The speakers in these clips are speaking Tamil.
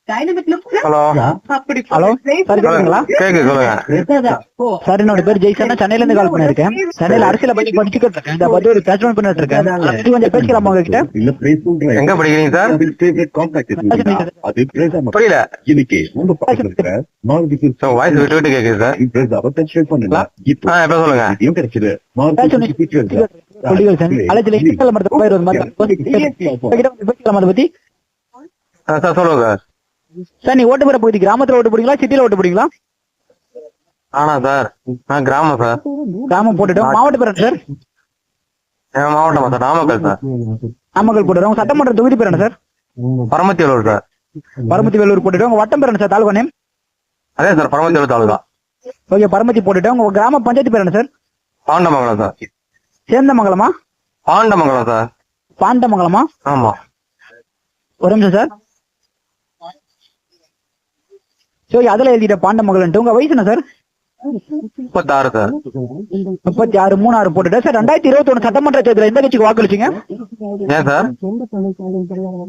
Hello hello sir கேக்குங்களா? கேக்குது, சொல்லுங்க. சார் என்னோட பேர் ஜெய்சன், சென்னையில இருந்து கால் பண்ணிருக்கேன். சென்னையில அரசியல பத்தி படிச்சுக்கிட்டு இருக்கேன். இதை பத்தி ஒரு பேட்ச்மேன் பண்ணிட்டு இருக்கேன். அதை பத்தி கொஞ்சம் பேசிக்கலாமா உங்ககிட்ட? எங்க படிக்கிறீங்க சார்? புரியல. வாய்ஸ் விட்டு விட்டு கேக்குது சார். இப்ப சொல்லுங்க. காலேஜ்ல இன்ஸ்டால் மரத்தை போய் ஒரு பேசிக்கலாமா அதை பத்தி? சார் சொல்லுங்க சார். சார் நீ ஓட்டு போற பகுதி கிராமத்துல ஓட்டு போடுறீங்களா சிட்டில ஓட்டு போடுறீங்களா? ஆனா சார் நான் கிராமம் சார். கிராமம் போட்டுட்டோம். மாவட்ட பேர் சார்? என் மாவட்டமா சார்? நாமக்கல் சார். நாமக்கல் போட்டுறோம். சட்டமன்ற தொகுதி பேர் என்ன சார்? பரமத்திவேலூர் சார். பரமத்தி வேலூர் போட்டுட்டோம். உங்க வட்டம் பேர் என்ன சார்? தாலுகா நேம்? அதே சார், பரமத்திவேலூர் தாலுகா. ஓகே, பரமத்தி போட்டுட்டோம். உங்க கிராம பஞ்சாயத்து பேர் என்ன சார்? பாண்டமங்கலம் சார். சேந்தமங்கலமா? பாண்டமங்கலம் சார். பாண்டமங்கலமா? ஆமா. ஒரு நிமிஷம் சார். சரி, அதுல எழுதிட்ட பாண்டமங்கலன்ட்டு. உங்க வயசு என்ன சார்? 36 சார். 36 36 போட்டுட்டேன் சார். 2021 சட்டமன்ற தேர்தலில் எந்த கட்சிக்கு வாக்களிச்சீங்க? ஏன் சார்?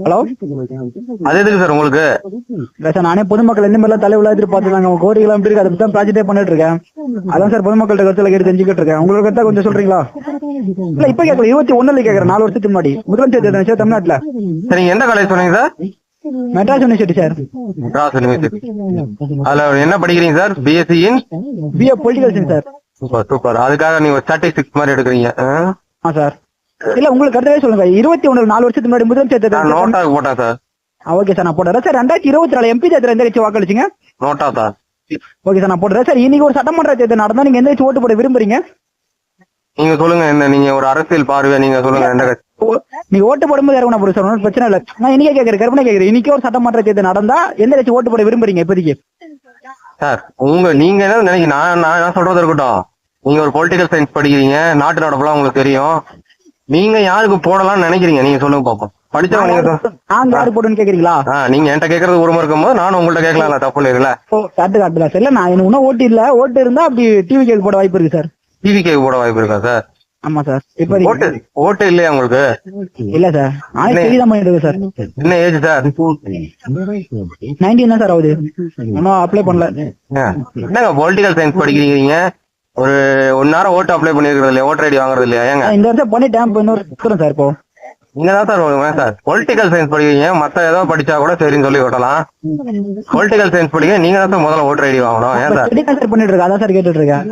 ஹலோ, அது எதுக்கு சார் உங்களுக்கு? இல்ல சார், நானே பொதுமக்கள் எந்த மாதிரிலாம் தலைவிழா எதிர்பார்த்துருக்காங்க. உங்க கோரிக்கைலாம் எப்படி இருக்கு அதை பத்தி தான் ப்ராஜெக்டே பண்ணிட்டு இருக்கேன். அதான் சார் பொதுமக்கள்கிட்ட கருத்துல கேட்டு தெரிஞ்சுக்கிட்டு இருக்கேன். உங்களுக்கு கருத்தா கொஞ்சம் சொல்றீங்களா? இல்ல இப்ப கேட்கல, 21 கேட்கறேன். 4 வருஷத்துக்கு முன்னாடி முதலமைச்சர் தேர்தல் சார் தமிழ்நாட்டுல. சரி, நீங்க எந்த காலேஜ் சொன்னீங்க sir? Madras university sir. Madras university. அதுல என்ன படிக்கிறீங்க sir? BSc in BA political science sir. Super super. அதுக்காக நீங்க ஸ்டாட்டிஸ்டிக்ஸ் மாதிரி எடுக்கிறீங்க. சார் இல்ல உங்களுக்கு கருத்தாவே சொல்லுங்க. 21 4 வருஷத்துக்கு முன்னாடி முதலமைச்சர் தேர்தல் நோட்டாக போட்டேன் சார். ஓகே சார், நான் போடுறேன் சார். 2024 எம்பி தேர்தல் எந்த கட்சி வாக்களிச்சீங்க? NOTA sir. ஓகே சார், நான் போடுறேன் சார். இன்னைக்கு ஒரு சட்டமன்ற தேர்தல் நடந்தா நீங்க எந்த கட்சி ஓட்டு போட விரும்புறீங்க? நீங்க சொல்லுங்க. என்ன நீங்க ஒரு அரசியல் பார்வை நீங்க சொல்லுங்க. எந்த கட்சி? நீங்க ஓட்டு போடும்போது யாரும் போடுற சார், ஒன்றும் பிரச்சனை இல்ல. நான் இன்னைக்கே கேட்கறேன், கற்பனை கேட்கறேன். இன்னைக்கு ஒரு சட்டமன்ற தேர்தல் நடந்தா எந்த கட்சி ஓட்டு போட விரும்புறீங்க இப்போதைக்கு? சார் நீங்க என்ன நினைக்கிறீங்க? நான் சொல்றது இருக்கட்டும். நீங்க ஒரு பொலிட்டிக்கல் சயின்ஸ் படிக்கிறீங்க, நாட்டு நடப்பெல்லாம் உங்களுக்கு தெரியும். நீங்க யாருக்கு போடலாம்னு நினைக்கிறீங்க? நீங்க சொல்லுங்க பாப்போம். படிச்சவங்க நாங்க யாரு போடுன்னு கேக்குறீங்களா? நீங்க என்கிட்ட கேட்கறது உரிமை இருக்கும்போது நானும் உங்கள்ட்ட கேட்கலாம்ல, தப்பு இல்ல. கரெக்ட் கரெக்ட் தான் சார். இல்ல நான் எனக்கு இன்னும் ஓட்டு இல்ல. ஓட்டு இருந்தா அப்படி டிவி கேக்கு போட வாய்ப்பு இருக்கு சார். டிவி கேக்கு போட வாய்ப்பு இருக்கா சார்? ஆமா சார். இப்ப ஓட்டு இல்லையா உங்களுக்கு? இல்ல சார், நானே தான் பண்ணிட்டு இருக்கேன் சார். என்ன ஏஜ் சார்? 19 தான் சார் ஆகுது. இன்னும் அப்ளை பண்ணல. என்னங்க பொலிட்டிக்கல் சயின்ஸ் படிக்கிறீங்க, ஒரு 1 நேரம் ஓட்டு அப்ளை பண்ணிருக்கிறது இல்லையா? ஓட்டர் ஐடி வாங்குறது இல்லையா? ஏங்க இந்த வருஷம் பண்ணிட்டேன். இப்போ இன்னொரு சார் இப்போ நீங்க தான் சார் சார் பொலிட்டிக்கல் சயின்ஸ் படிக்கிறீங்க. மத்த ஏதோ படிச்சா கூட சரின்னு சொல்லி ஓட்டலாம். பொலிட்டிக்கல் சயின்ஸ் படிக்க நீங்க தான் சார் முதல்ல ஓட்டர் ஐடி வாங்கணும். ஏன் சார் பண்ணிட்டு இருக்கேன்? அதான் சார் கேட்டுட்டு இருக்கேன்.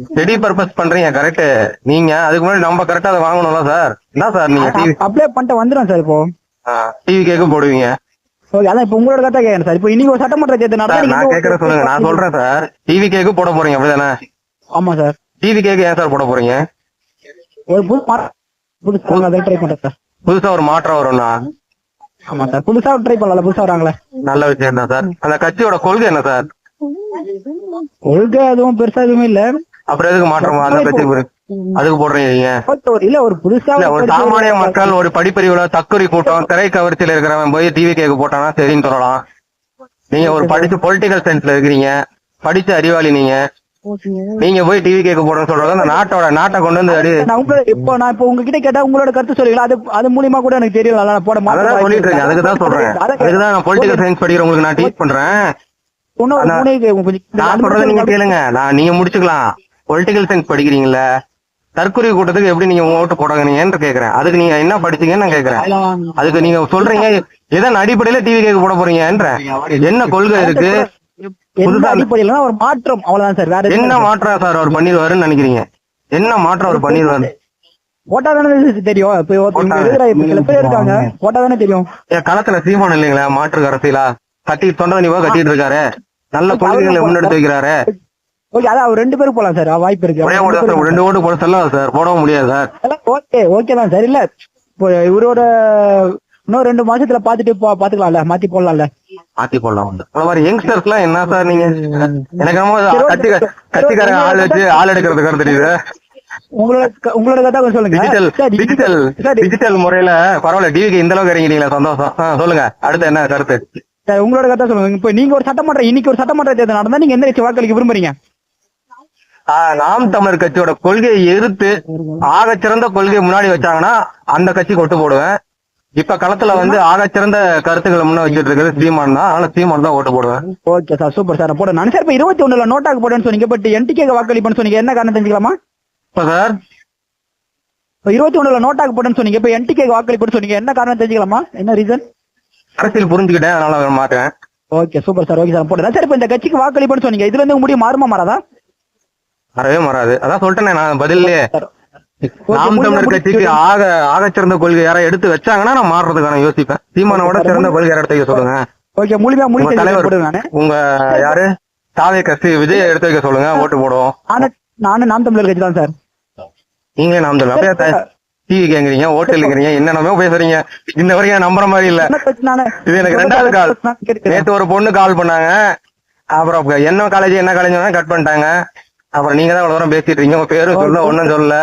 ஸ்டடி பர்பஸ் பண்றீங்க கரெக்ட். நீங்க அதுக்கு முன்னாடி நம்ம கரெக்டா அதை வாங்கணும்ல சார். என்ன சார் நீங்க அப்ளை பண்ணிட்டு வந்துடும் சார். இப்போ டிவி கேக்கும் போடுவீங்க. ஓகே, அதான் இப்போ உங்களோட கரெக்டா கேட்கறேன் சார். இப்போ இன்னைக்கு ஒரு சட்டமன்ற தேர்தல் நடந்தா நான் கேட்கறேன் சொல்லுங்க. நான் சொல்றேன் சார், டிவி கேக்கு போட போறீங்க அப்படிதானே? ஆமா சார். டிவி கேக்கு ஏன் சார் போட போறீங்க? ஒரு புதுசா ட்ரை பண்றேன் சார். புதுசா ஒரு மாற்றம் வரும்னா? ஆமா சார், புதுசா ட்ரை பண்ணல. புதுசா வராங்களே, நல்ல விஷயம் தான் சார். அந்த கட்சியோட கொள்கை என்ன சார்? கொள்கை எதுவும் பெருசா எதுவுமே இல்ல. அப்புறம் எதுக்கு மாற்றம்? அந்த கட்சி அதுக்கு போடுறீங்க? இல்ல ஒரு புதுசா ஒரு சாமானிய மக்கள், ஒரு படிப்பறிவுல தக்குறி கூட்டம், திரை கவர்ச்சியில இருக்கிறவன் போய் டிவி கேக்கு போட்டானா சரின்னு சொல்லலாம். நீங்க ஒரு படிச்சு பொலிட்டிக்கல் சயின்ஸ்ல இருக்கிறீங்க, படிச்ச அறிவாளி நீங்க போய் டிவி கேக்கு போடணும்னு சொல்றது அந்த நாட்டை கொண்டு வந்து இப்போ நான் இப்போ உங்ககிட்ட கேட்டா உங்களோட கருத்து சொல்றீங்களா? அது மூலியமா கூட எனக்கு தெரியல. நான் போட மாட்டேன் சொல்லிட்டு இருக்கேன். அதுக்குதான் சொல்றேன். அதுக்குதான் நான் பொலிட்டிக்கல் சயின்ஸ் படிக்கிறவங்களுக்கு நான் டீச் பண்றேன். நான் சொல்றதை நீங்க கேளுங்க. நீங்க முடிச்சுக்கலாம். பொலிட்டிக்கல் சயின்ஸ் படிக்கிறீங்கல்ல, தற்கொலை கூட்டத்துக்கு எப்படி நீங்க ஓட்டு போடுறீங்கன்னு கேக்குறேன். அதுக்கு நீங்க என்ன படிச்சீங்கன்னு நான் கேக்குறேன். அதுக்கு நீங்க சொல்றீங்க எதன் அடிப்படையில டிவி கேக்கு போட போறீங்கன்ற என்ன கொள்கை இருக்கு? அடிப்படையில ஒரு மாற்றம், அவ்வளவுதான் சார். வேற என்ன மாற்றம் சார் அவர் பண்ணிடுவாருன்னு நினைக்கிறீங்க? என்ன மாற்றம் அவர் பண்ணிடுவாரு? போட்டா தானே தெரியும். சில பேர் இருக்காங்க, போட்டா தானே தெரியும். களத்துல சீமான் இல்லைங்களா மாற்று அரசியலா? கட்டி தொண்டை நீவா கட்டிட்டு இருக்காரு. நல்ல கொள்கைகளை முன்னெடுத்து வைக்கிறாரு. ஓகே, அதான் அவர் 2 பேரும் போலாம் சார். வாய்ப்பு இருக்கு. 2 ஓட்டு போட சொல்லலாம் சார். போடவும் முடியாது சார். ஓகே ஓகே தான் சார். இல்ல இப்போ இவரோட இன்னும் 2 மாசத்துல பாத்துக்கலாம்ல, மாத்தி போடலாம்ல. மாத்தி போடலாம். யங்ஸ்டர்ஸ் எல்லாம் என்ன சார் நீங்க? எனக்கு கட்சிக்காரங்க ஆள் வச்சு ஆள் எடுக்கிறது கருத்து தெரியுது. உங்களோட கதை சொல்லுங்க. டிஜிட்டல் முறையில பரவாயில்ல. டிவிக்கு இந்த அளவுக்கு இறங்கிட்டீங்களா? சந்தோஷம். சொல்லுங்க, அடுத்து என்ன கருத்து? உங்களோட கதை சொல்லுங்க. இப்ப நீங்க இன்னைக்கு ஒரு சட்டமன்ற தேர்தல் நடந்தா நீங்க எந்த கட்சி வாக்களிக்க விரும்புறீங்க? நாம் தமிழர் கட்சியோட கொள்கையை எதிர்த்து ஆக சிறந்த கொள்கையை முன்னாடி வச்சாங்கன்னா அந்த கட்சிக்கு ஒட்டு போடுவேன். இப்ப களத்துல வந்து ஆகச்சிறந்த கருத்துக்களை முன்ன வச்சுட்டு இருக்கிறது சீமான் தான். அதனால சீமான் தான் ஓட்டு போடுவேன். Okay sir, super sir. போட நான் சார் இப்ப 21ல நோட்டாக்கு போடுன்னு சொன்னீங்க, பட் என்டிகே வாக்களிப்புன்னு சொன்னீங்க, என்ன காரணம் தெரிஞ்சுக்கலாமா? இப்ப சார் இப்ப 21ல நோட்டாக்கு போடுன்னு சொன்னீங்க, இப்ப என்டிகே வாக்களிப்புன்னு சொன்னீங்க, என்ன காரணம் தெரிஞ்சுக்கலாமா? என்ன ரீசன்? அரசியல் புரிஞ்சுக்கிட்டேன், அதனால மாட்டேன். Okay super sir. Okay sir, போடுறேன் சார். இப்ப இந்த கட்சிக்கு வாக்களிப்புன்னு சொன்னீங்க, இதுல இருந்து முடிவு மாறுமா மாறாதா? வரவே மாறாது. அதான் சொல்லிட்டேனே நான் பதிலே. Okay, நாம் தமிழர் கட்சிக்கு ஆகச்சிறந்த கொள்கை யாரை எடுத்து வச்சாங்கன்னா நான் மாறுறதுக்கான யோசிப்பேன். சீமானோட சிறந்த கொள்கை யாரை எடுத்து வைக்க சொல்லுங்க. ஓகே, உங்க தலைவர் நானு உங்க யாரு தாவே கட்சி விஜய் எடுத்து வைக்க சொல்லுங்க, ஓட்டு போடுவோம். நானும் நாம் தமிழர் கட்சி தான் சார். நீங்களே நாம் தமிழர் அப்படியே டிவி கேக்குறீங்க, ஓட்டு இல்லைங்கிறீங்க, என்னென்னமோ பேசுறீங்க. இந்த வரைக்கும் நம்புற மாதிரி இல்ல. இது எனக்கு 2வது கால். நேத்து ஒரு பொண்ணு கால் பண்ணாங்க, அப்புறம் என்ன காலேஜ் கட் பண்ணிட்டாங்க. அப்புறம் நீங்க தான் இவ்வளவு தூரம் பேசிட்டு இருக்கீங்க, உங்க பேரும் சொல்ல ஒண்ணும் சொல்ல.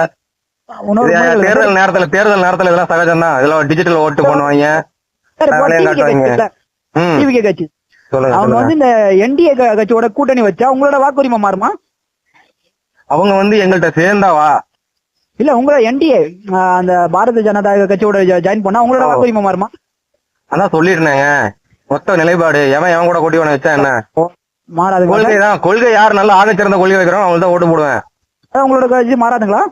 தேர்தல் நேரத்துல இதெல்லாம் சகஜம் தான். இதெல்லாம் டிஜிட்டல் ஓட்டு பண்ணுவாங்க. அவங்க வந்து இந்த என்டிஏ கட்சியோட கூட்டணி வச்சா உங்களோட வாக்குரிமை மாறுமா? அவங்க வந்து எங்கள்கிட்ட சேர்ந்தாவா? இல்ல, உங்களோட என்டிஏ அந்த பாரதிய ஜனதா கட்சியோட ஜாயின் பண்ணா உங்களோட வாக்குரிமை மாறுமா? அதான் சொல்லிருந்தேங்க, மொத்த நிலைப்பாடு எவன் கூட கொட்டி வச்சா என்ன மாறாது. கொள்கைதான். கொள்கை யார் நல்லா ஆகச்சிறந்த கொள்கை வைக்கிறோம் அவங்க தான் ஓட்டு போடுவேன். உங்களோட கட்சி மாறாதுங்களா?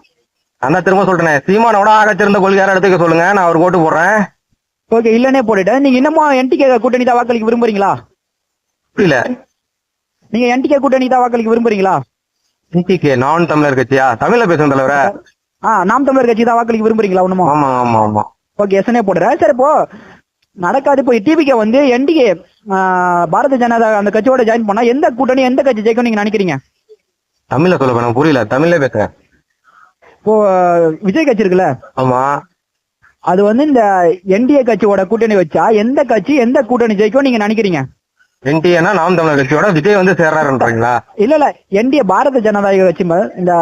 அதான் திரும்ப சொல்றேன், சீமானோட ஆகச்சிறந்த கொள்கை யாரை எடுத்துக்க சொல்லுங்க, நான் அவருக்கு ஓட்டு போடுறேன். ஓகே, இல்லனே போட்டுட்டேன். நீங்க இன்னமும் என்டிகே கூட்டணி தான் வாக்களிக்க விரும்புறீங்களா? இல்ல, நீங்க என்டிகே கூட்டணி தான் வாக்களிக்க விரும்புறீங்களா? என்டிகே நான் தமிழர் கட்சியா? தமிழ்ல பேசும் தலைவர. நாம் தமிழர் கட்சி தான் வாக்களிக்க விரும்புறீங்களா? ஒண்ணுமா? ஆமா ஆமா ஆமா. ஓகே, எஸ்னே போடுறேன். சரி, இப்போ நடக்காது. இப்போ டிவிகே வந்து என்டிகே பாரதிய ஜனதா அந்த கட்சியோட ஜாயின் பண்ணா எந்த கூட்டணி எந்த கட்சி ஜெயிக்கும் நீங்க நினைக்கிறீங்க? தமிழ்ல சொல்ல வேணாம், புரியல, தமிழ்ல பேசுறேன். இப்போ விஜய் கட்சி இருக்குல்ல, ஆமா, அது வந்து இந்த என்டிஏ கட்சியோட கூட்டணி வச்சா எந்த கட்சி எந்த கூட்டணி ஜெயிக்கும் நீங்க நினைக்கிறீங்க? என்டிஏனா நாம் தமிழர் கட்சியோட விஜய் வந்து சேர்றாருன்றீங்களா? இல்ல, என்டிஏ பாரதிய ஜனதா கட்சி இந்த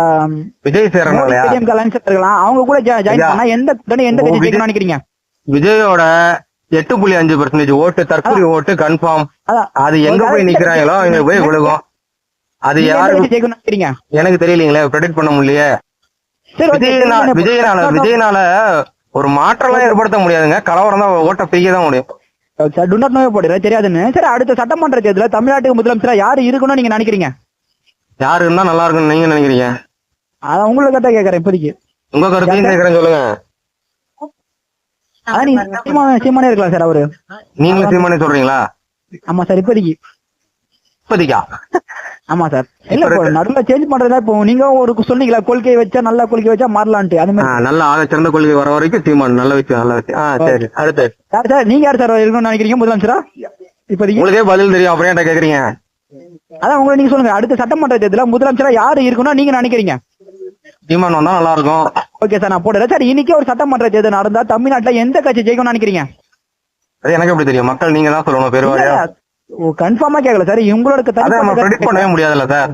விஜய் சேர்றாங்களா? அவங்க கூட ஜாயின் பண்ணா எந்த கூட்டணி எந்த கட்சி ஜெயிக்கும் நினைக்கிறீங்க? விஜயோட 8.5% ஓட்டு தற்கொலை ஓட்டு கன்ஃபார்ம். அது எங்க போய் நிக்கிறாங்களோ அங்க போய் விழுகும். அது யாரு ஜெயிக்கும் நினைக்கிறீங்க? எனக்கு தெரியலீங்களே, ப்ரெடிக்ட் பண்ண முடியலையே. விஜயனால ஒரு மாற்றம் ஏற்படுத்த முடியாதுங்க, கலவரம் தான் ஓட்ட பிரிக்க தான் முடியும். போடுறேன் தெரியாதுன்னு. சரி, அடுத்த சட்டமன்ற தேர்தலில் தமிழ்நாட்டுக்கு முதலமைச்சரா யாரு இருக்கணும்னு நீங்க நினைக்கிறீங்க? யாரு இருந்தா நல்லா இருக்கும்னு நீங்க நினைக்கிறீங்க? அதான் உங்களுக்கு கரெக்டா கேக்குறேன் இப்போதைக்கு. உங்க கருத்தையும் கேக்குறேன், சொல்லுங்க. அதான் நீங்க சீமானே இருக்கலாம் சார். அவரு நீங்களும் சீமானே சொல்றீங்களா? ஆமா சார், இப்போதைக்கா? ஆமா சார். இல்ல, நடுவுல சேஞ்ச் பண்றதா. இப்போ நீங்க ஒரு சொன்னீங்களா, கொள்கை வச்சா நல்ல கொள்கை வச்சா மாறலான்ட்டு, அது மாதிரி நல்ல ஆகச்சிறந்த கொள்கை வர வரைக்கும் சீமான் நல்ல விஷயம். சரி, அடுத்து சார் நீங்க யார் சார் இருக்கணும்னு நினைக்கிறீங்க முதலமைச்சரா? இப்போதைக்கு உங்களுக்கே பதில் தெரியும், அப்புறம் என்ன கேக்குறீங்க? அதான் உங்களை நீங்க சொல்லுங்க, அடுத்த சட்டமன்ற தேர்தலில் முதலமைச்சரா யாரு இருக்கணும்னு நீங்க நினைக்கிறீங்க? சீமான் வந்தா நல்லா இருக்கும். ஓகே சார், நான் போடுறேன். சார், இன்னைக்கு ஒரு சட்டமன்ற தேர்தல் நடந்தா தமிழ்நாட்டுல எந்த கட்சி ஜெயிக்கும்னு நினைக்கிறீங்க? அது எனக்கு எப்படி தெரியும்? மக்கள் நீங்க தான் சொல்லணும். பெருவாரியா கன்ஃபார்மா கேட்கல சார், உங்களோட ப்ரெடிக்ட் பண்ணவே முடியாதுல்ல சார்.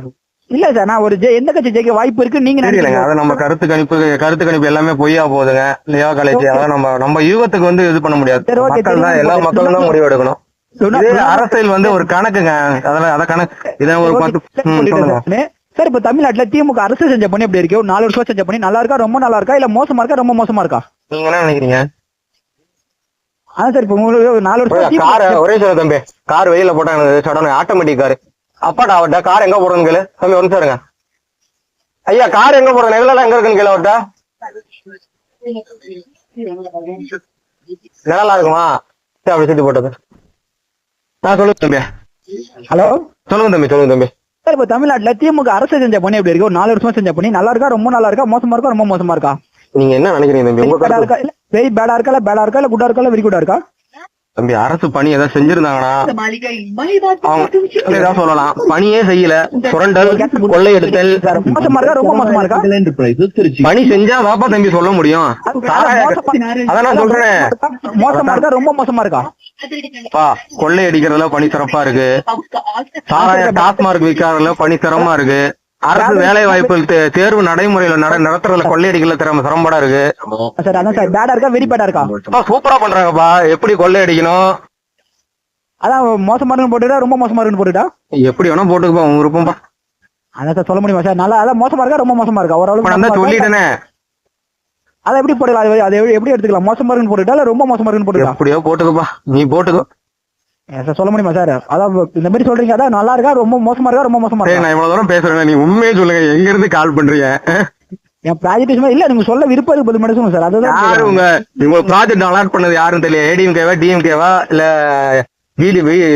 இல்ல சார், நான் ஒரு எந்த கட்சி ஜெயிக்க வாய்ப்பு இருக்கு நீங்க நினைக்கிறீங்க? அது நம்ம கருத்து கணிப்பு எல்லாமே பொய்யா போகுதுங்க. இல்லையா காலேஜ், அதான் நம்ம யூகத்துக்கு வந்து இது பண்ண முடியாது. மக்கள் தான், எல்லா மக்களும் தான் முடிவு எடுக்கணும். அரசியல் வந்து ஒரு கணக்குங்க, அதெல்லாம் அத கணக்கு. இதான் ஒரு 10 சார். இப்ப தமிழ்நாட்டுல திமுக அரசு செஞ்ச பண்ணி எப்படி இருக்கு? ஒரு 4 வருஷம் செஞ்ச பண்ணி நல்லா இருக்கா, ரொம்ப நல்லா இருக்கா, இல்ல மோசமா இருக்கா, ரொம்ப மோசமா இருக்கா? நீங்க என்ன நினைக்கிறீங்க? அதான் சார், இப்ப உங்களுக்கு 4 வருஷம் கார் ஒரே சொல்ல தம்பி, கார் வெளியில போட்டாங்க சடனே, ஆட்டோமேட்டிக் கார். அப்பாடா அவட்ட கார் எங்க போடுறதுன்னு கேளு தம்பி. ஒன்று சாருங்க ஐயா, கார் எங்க போடுறது நிழலாம் எங்க இருக்குன்னு கேளு அவட்ட. நிழலா இருக்குமா? அப்படி சுத்தி போட்டது. சொல்லுங்க தம்பி. ஹலோ, சொல்லுங்க தம்பி. சார், இப்ப தமிழ்நாட்டுல திமுக அரசு செஞ்ச பண்ணி எப்படி இருக்கு? ஒரு 4 வருஷம் செஞ்ச பண்ணி நல்லா இருக்கா, ரொம்ப நல்லா இருக்கா, மோசமா இருக்கா, ரொம்ப மோசமா இருக்கா? நீங்க என்ன நினைக்கிறீங்க தம்பி? உங்க பேடா இருக்கா, இல்ல வெரி பேடா இருக்கா, இல்ல பேடா இருக்கா, இல்ல குட்டா இருக்கா, இல்ல வெரி குட்டா இருக்கா? தம்பி, அரசு பணி ஏதாவது செஞ்சிருந்தாங்கன்னா அவங்க சொல்லலாம். பணியே செய்யல, சுரண்டல், கொள்ளையெடுத்தல், மோசமா இருக்கா, ரொம்ப மோசமா இருக்கா? பணி செஞ்சா வாப்பா தம்பி சொல்ல முடியும். அதான் நான் சொல்றேன், மோசமா இருக்கா, ரொம்ப மோசமா இருக்கா? கொள்ளை அடிக்கிறதுல பணி சிறப்பா இருக்கு. டாஸ்மார்க் விற்காததுல பணி சிரமமா இருக்கு. அரசு வேலை வாய்ப்பு தேர்வு நடைமுறையில நடத்துறதுல கொள்ளையடிக்கல திறமை சிரமப்படா இருக்கு. பேடா இருக்கா, வெரி பேடா இருக்கா? சூப்பரா பண்றாங்கப்பா. எப்படி கொள்ளை அடிக்கணும், அதான் மோசமா இருக்குன்னு போட்டுட்டா, ரொம்ப மோசமா இருக்குன்னு போட்டுட்டா, எப்படி வேணா போட்டுக்கப்பா, உங்க விருப்பம்பா. அதான் சார் சொல்ல முடியுமா சார்? நல்லா அதான் மோசமா இருக்கா, ரொம்ப மோசமா இருக்கா? ஓரளவுக்கு சொல்லிட்டேனே. அதை எப்படி போடலாம்? அதை எப்படி எடுத்துக்கலாம்? மோசமா இருக்குன்னு போட்டுட்டா இல்ல ரொம்ப மோசமா இருக்குன்னு போட்டுக்கலாம்? எப்படியோ போட்டுக்கப்பா, நீ போட்டுக்கோ. சார் சொல்ல முடியுமா சார்? அதான் இந்த மாதிரி சொல்றீங்க, அதான் நல்லா இருக்கா ரொம்ப மோசமா இருக்கா ரொம்ப மோசமா சரி, இருக்கா? நான் இவ்வளவு தூரம் பேசுறேன், நீ உண்மையே சொல்லுங்க, எங்க இருந்து கால் பண்றீங்க? என் ப்ராஜெக்ட் இல்ல, நீங்க சொல்ல விருப்பம் இருக்கு, 10 மட்டும் சொல்லுங்க சார். அதுதான் யாரு உங்க ப்ராஜெக்ட் அலாட் பண்ணது யாருன்னு தெரியல. ஏடிஎம்கேவா டிஎம்கேவா இல்ல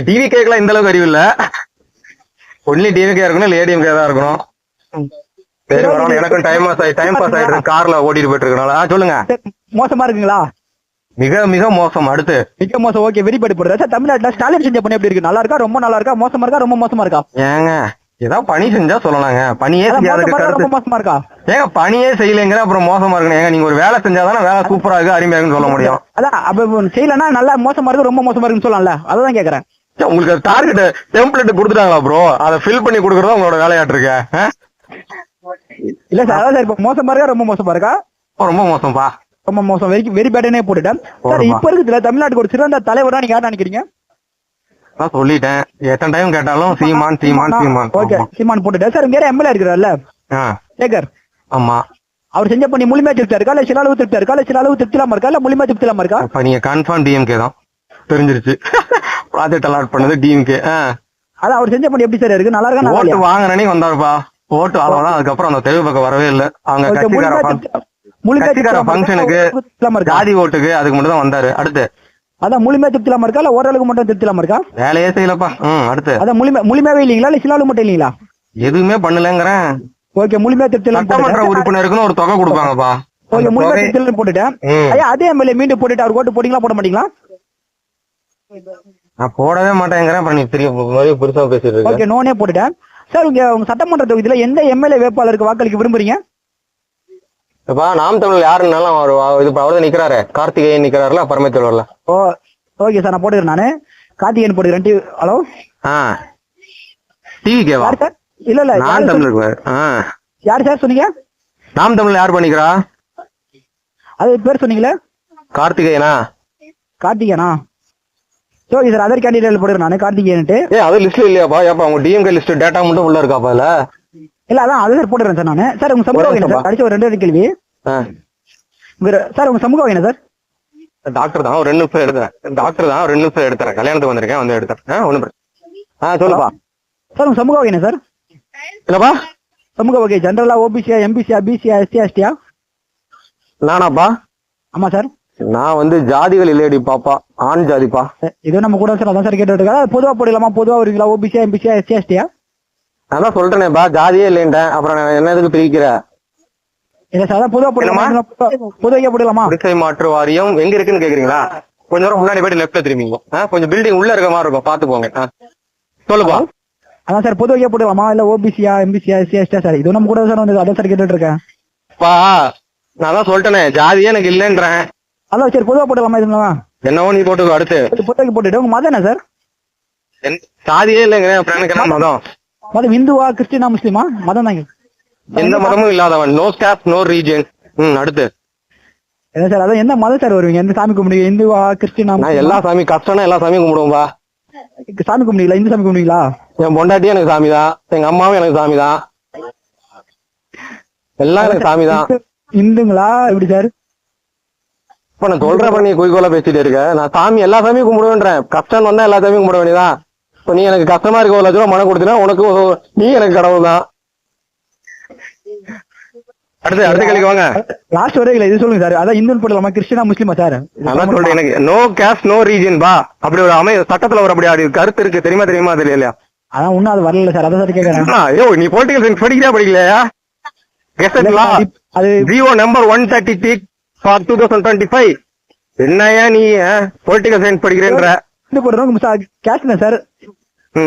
டிவிகேக்கெல்லாம் இந்த அளவுக்கு அறிவு இல்ல. ஒன்லி டிவிகே இருக்கணும் இல்ல ஏடிஎம்கே தான் இருக்கணும். சரி, வரணும். எனக்கும் டைம் பாஸ் ஆயிட்டு கார்ல ஓட்டிட்டு போயிட்டு இருக்கனால. சொல்லுங்க. மோசமா இருக்குங்களா? மிக மிக மோசம். அடுத்து மிக மோசம். ஓகே, வெரிபடி போடுறேன் சார். தமிழ்நாட்டுல ஸ்டாலின் செஞ்ச பணி எப்படி இருக்கு? நல்லா இருக்கா ரொம்ப நல்லா இருக்கா மோசமா இருக்கா ரொம்ப மோசமா இருக்கா? ஏங்க ஏதாவது பணி செஞ்சா சொல்லலாங்க, பணியே செய்யாத ரொம்ப மோசமா இருக்கா? ஏங்க பணியே செய்யலைங்கிற அப்புறம் மோசமா இருக்கணும். ஏங்க நீங்க ஒரு வேலை செஞ்சாதானே வேலை சூப்பரா இருக்கு அருமையா இருக்குன்னு சொல்ல முடியும். அதான் அப்ப செய்யலன்னா நல்லா மோசமா இருக்கு ரொம்ப மோசமா இருக்குன்னு சொல்லலாம்ல, அதான் கேக்குறேன். உங்களுக்கு டார்கெட் டெம்ப்ளேட் கொடுத்துட்டாங்களா ப்ரோ? அதை ஃபில் பண்ணி கொடுக்கறதா உங்களோட வேலையாட்டு இருக்க? இல்ல சார், அதான் சார் இப்ப மோசமா இருக்கா ரொம்ப மோசமா இருக்கா? ரொம்ப மோசம்பா, ரொம்ப மோசம். வெரி பேட்டனே போட்டுட்டேன் சார். இப்ப இருக்குதுல தமிழ்நாட்டுக்கு ஒரு சிறந்த தலைவரா நீங்க யார் நினைக்கிறீங்க? நான் சொல்லிட்டேன், எத்தனை டைம் கேட்டாலும் சீமான் சீமான் சீமான். ஓகே, சீமான் போட்டுட்டேன் சார். வேற எம்எல்ஏ இருக்கிறார்ல சேகர், ஆமா, அவர் செஞ்ச பண்ணி முழுமையா திருப்தியா இருக்கா இல்ல சில அளவு திருப்தியா இருக்கா இல்ல சில அளவு திருப்திலாம இருக்கா இல்ல முழுமையா திருப்திலாம இருக்கா? இப்ப நீங்க கன்ஃபார்ம் டிஎம்கே தான் தெரிஞ்சிருச்சு. ப்ராஜெக்ட் அலாட் பண்ணது டிஎம்கே. அதான் அவர் செஞ்ச பண்ணி எப்படி சார் இருக்கு? நல்லா இருக்கா? ஓட்டு வாங்கினே வந்தாருப்பா, ஓட்டு அவ்வளவுதான். அதுக்கப்புறம் அந்த தெளிவு பக்கம் வரவே இல்லை. அவங்க கட்சிக்கார ஃபங்க்ஷனுக்கு ஜாதி ஓட்டுக்கு அதுக்கு மட்டும் தான் வந்தாரு. அடுத்து அதான் முழுமையா திருப்திலாம இருக்கா இல்ல ஓரளவுக்கு மட்டும் திருப்திலாம இருக்கா? வேலையே செய்யலப்பா. அடுத்து அதான் முழுமையாவே இல்லீங்களா இல்ல சில அளவு மட்டும் இல்லீங்களா? எதுவுமே பண்ணலங்கிறேன். ஓகே, முழுமையா திருப்திலாம் சட்டமன்ற உறுப்பினருக்குன்னு ஒரு தொகை கொடுப்பாங்கப்பா. ஓகே, முழுமையா திருப்திலாம் போட்டுட்டேன். ஐயா அதே எம்எல்ஏ மீண்டும் போட்டுட்டு அவர் ஓட்டு போட்டீங்களா போட மாட்டீங்களா? நான் போடவே மாட்டேங்கிறேன். அப்புறம் நீ பெருசா பேசிட்டு இருக்க. ஓகே, நோனே போட்டுட்டேன் சார். உங்க சட்டமன்ற தொகுதியில எந்த எம்எல்ஏ வேட்பாளருக்கு வாக்களிக்க விரும்புறீங்க? இப்ப நாம் தமிழ் யாருன்னாலும் அவர் நிக்கிறாரு, கார்த்திகேயன் நிக்கிறாருல பரமேஸ்வரர்ல. ஓகே சார், நான் போட்டுக்கிறேன். நானு கார்த்திகேயன் போட்டுக்கிறேன். ஹலோ, டிவிகேவா? சார் இல்ல இல்ல, நாம் தமிழ் யார் சார் சொன்னீங்க? நாம் தமிழ் யார் பண்ணிக்கிறா? அது பேர் சொன்னீங்களே, கார்த்திகேயனா? கார்த்திகேயனா? ஓகே சார், அதர் கேண்டிடேட் போட்டுக்கிறேன் நானு கார்த்திகேயன்ட்டு. அது லிஸ்ட்ல இல்லையாப்பா? ஏப்பா உங்க டிஎம்கே லிஸ்ட் டேட்டா மட்டும் உள்ள இருக்காப்பா? இல்ல அதான் அது சார் போட்டுறேன் சார் நானு. சார் உங்க சமூக வகையின சார், கடைசி ஒரு 2 கேள்வி சார். உங்க சமூக வகையின சார்? டாக்டர் தான், ஒரு 2 நிமிஷம் எடுத்துறேன். டாக்டர் தான், ஒரு 2 நிமிஷம் எடுத்துறேன். கல்யாணத்துக்கு வந்திருக்கேன், வந்து எடுத்துறேன். ஒண்ணு சொல்லுப்பா சார். உங்க சமூக வகையின சார்? இல்லப்பா, சமூக வகை ஜெனரலா ஓபிசியா எம்பிசியா பிசியா எஸ்சியா எஸ்டியா? நானாப்பா? ஆமா சார். நான் வந்து ஜாதிகள் இல்லையடி பாப்பா, ஆண் ஜாதிப்பா. இது நம்ம கூட சார் அதான் சார் கேட்டு இருக்கா. பொதுவா போடலாமா? பொதுவா வருவீங்களா? ஓபிசியா எம்பிசியா எஸ்சியா எஸ்டியா? நான் தான் சொல்றேனேப்பா, ஜாதியே இல்லைன்ட்டேன். அப்புறம் என்ன எதுக்கு பிரிக்கிற? இல்ல சார், அதான் பொதுவா போடலாமா? பொதுவாக போடலாமா? குடிசை மாற்று வாரியம் எங்க இருக்குன்னு கேக்குறீங்களா? கொஞ்சம் நேரம் முன்னாடி போயிட்டு லெஃப்ட்ல திரும்பிங்க. கொஞ்சம் பில்டிங் உள்ள இருக்க மாதிரி இருக்கும், பாத்து போங்க. சொல்லுப்பா. அதான் சார், பொதுவாக போடலாமா இல்ல ஓபிசியா எம்பிசியா எஸ்சியா எஸ்டியா? சார் இது நம்ம கூட சார் வந்து அதான் சார் கேட்டுட்டு இருக்கேன். நான் தான் சொல்லிட்டேனே, ஜாதியே எனக்கு இல்லைன்றேன். அதான் சரி, பொதுவா போடலாமா? இதுங்களா என்னவோ நீ போட்டுக்கோ. அடுத்து பொதுவாக போட்டுட்டு உங்க மதம் என்ன சார்? ஜாதியே இல்லைங்க. எனக்கு என்ன மதம்? மதம் இந்துவா கிறிஸ்டினா முஸ்லிமா? மதம் தாங்க. எந்த மதமும் இல்லாதவன். No caste no region. அடுத்து என்ன சார்? அதான் என்ன மதம் சார் வருவீங்க? எந்த சாமி கும்பிடுவீங்க? இந்துவா கிறிஸ்டினா? நான் எல்லா சாமி, கஷ்டம்னா எல்லா சாமியும் கும்பிடுவோம்பா. சாமி கும்பிடுவீங்களா? இந்து சாமி கும்பிடுவீங்களா? என் பொண்டாட்டியும் எனக்கு சாமி தான், எங்க அம்மாவும் எனக்கு சாமி தான், எல்லாம் எனக்கு சாமி தான். இந்துங்களா எப்படி சார்? இப்ப நான் சொல்றேன், நீ குறிக்கோளா பேசிட்டு இருக்க. நான் சாமி எல்லா சாமியும் கும்பிடுவேன்றேன். கஷ்டம் வந்தா எல்லா சாமியும் கும்பிட வேண்டியதான். இப்ப நீ எனக்கு கஷ்டமா இருக்க 1 லட்ச ரூபா மனம் கொடுத்தீங்கன்னா உனக்கு நீ எனக்கு கடவுள் தான். அடுத்த கேள்விக்கு வாங்க. லாஸ்ட் வரைக்கும் இது சொல்லுங்க சார். அதான் இந்து போடலாமா கிறிஸ்டினா முஸ்லிமா சார்? அதான் சொல்றேன், எனக்கு நோ கேஸ்ட் நோ ரீஜன் பா. அப்படி ஒரு சட்டத்துல ஒரு அப்படி கருத்து இருக்கு, தெரியுமா தெரியலையா? அதான் ஒன்னும் அது வரல சார், அதான் சார் கேக்குறேன். ஐயோ, நீ பொலிட்டிக்கல் சயின்ஸ் படிக்கிறா படிக்கலையா? அது ஜியோ நம்பர் 133 for 2025. என்னையா நீ பொலிட்டிக்கல் சயின்ஸ் படிக்கிறேன்ற? Caste sir.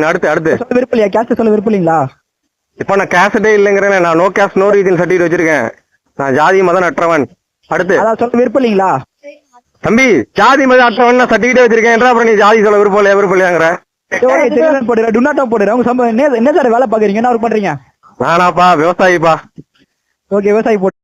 அடுத்து சொல்ல விருப்பலையா? கேஸ்ட் சொல்ல விருப்பலீங்களா? இப்ப நான் கேஸ்டே இல்லங்கிறேன். நான் no caste no region certificate வச்சிருக்கேன். நான் ஜாதி மதம் அற்றவன். அடுத்து அதான் சொல்ல விருப்பலீங்களா? தம்பி, ஜாதி மதம் அற்றவன் சர்டிஃபிகேட் வச்சிருக்கேன். அப்புறம் நீ ஜாதி சொல்ல விருப்பலையாங்கிற? என்ன சார் வேலை பாக்குறீங்க? என்ன ஒர்க் பண்றீங்க? நானாப்பா விவசாயிப்பா. ஓகே, விவசாயி போட்டு